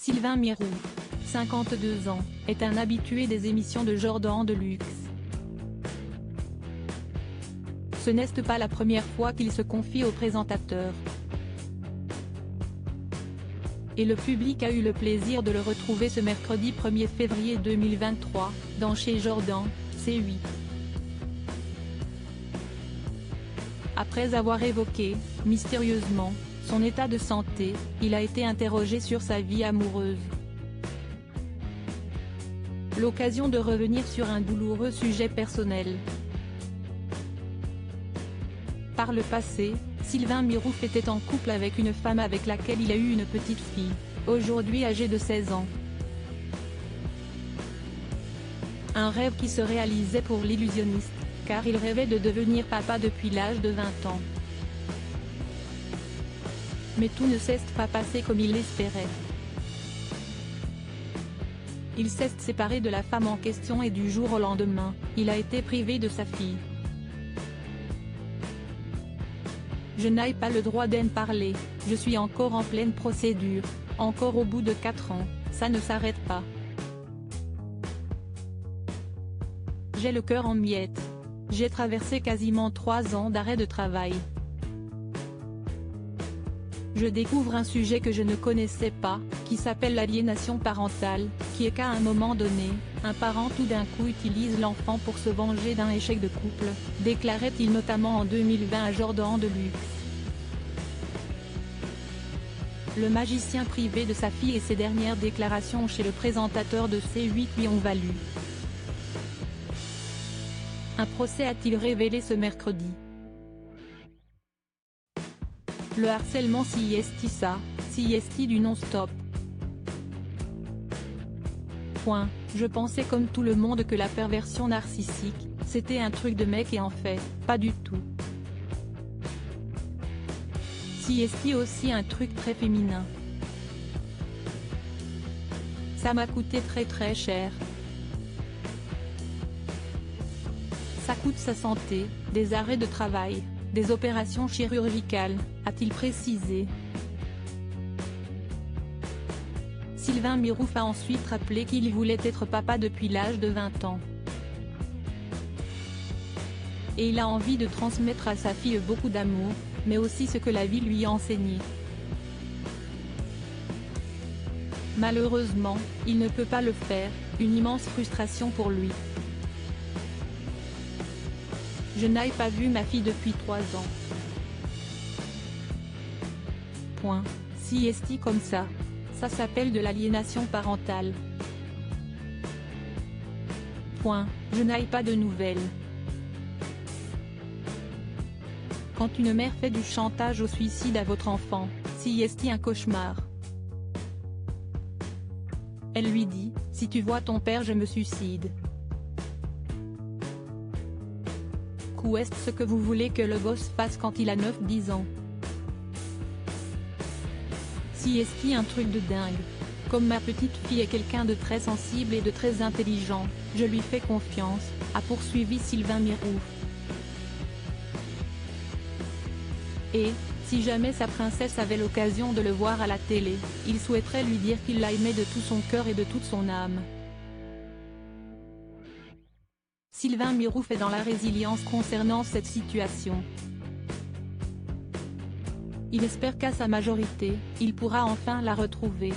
Sylvain Mirou, 52 ans, est un habitué des émissions de Jordan Deluxe. Ce n'est pas la première fois qu'il se confie au présentateur. Et le public a eu le plaisir de le retrouver ce mercredi 1er février 2023, dans Chez Jordan, C8. Après avoir évoqué, mystérieusement, son état de santé, il a été interrogé sur sa vie amoureuse. L'occasion de revenir sur un douloureux sujet personnel. Par le passé, Sylvain Mirou était en couple avec une femme avec laquelle il a eu une petite fille, aujourd'hui âgée de 16 ans. Un rêve qui se réalisait pour l'illusionniste, car il rêvait de devenir papa depuis l'âge de 20 ans. Mais tout ne s'est pas passé comme il l'espérait. Il s'est séparé de la femme en question et du jour au lendemain, il a été privé de sa fille. Je n'ai pas le droit d'en parler, je suis encore en pleine procédure, encore au bout de 4 ans, ça ne s'arrête pas. J'ai le cœur en miettes. J'ai traversé quasiment 3 ans d'arrêt de travail. Je découvre un sujet que je ne connaissais pas, qui s'appelle l'aliénation parentale, qui est qu'à un moment donné, un parent tout d'un coup utilise l'enfant pour se venger d'un échec de couple, déclarait-il notamment en 2020 à Jordan Deluxe. Le magicien privé de sa fille et ses dernières déclarations chez le présentateur de C8 lui ont valu. Un procès a-t-il révélé ce mercredi? Le harcèlement CIST du non-stop. Je pensais comme tout le monde que la perversion narcissique, c'était un truc de mec et en fait, pas du tout. CIST aussi un truc très féminin. Ça m'a coûté très cher. Ça coûte sa santé, des arrêts de travail, des opérations chirurgicales, a-t-il précisé. Sylvain Mirou a ensuite rappelé qu'il voulait être papa depuis l'âge de 20 ans. Et il a envie de transmettre à sa fille beaucoup d'amour, mais aussi ce que la vie lui a enseigné. Malheureusement, il ne peut pas le faire, une immense frustration pour lui. Je n'ai pas vu ma fille depuis 3 ans. CIST comme ça s'appelle de l'aliénation parentale. Je n'ai pas de nouvelles. Quand une mère fait du chantage au suicide à votre enfant, CIST un cauchemar. Elle lui dit, si tu vois ton père je me suicide. Est ce que vous voulez que le gosse fasse quand il a 9-10 ans? CIST un truc de dingue. Comme ma petite fille est quelqu'un de très sensible et de très intelligent, je lui fais confiance, a poursuivi Sylvain Mirou. Et, si jamais sa princesse avait l'occasion de le voir à la télé, il souhaiterait lui dire qu'il l'aimait de tout son cœur et de toute son âme. Sylvain Mirou fait dans la résilience concernant cette situation. Il espère qu'à sa majorité, il pourra enfin la retrouver.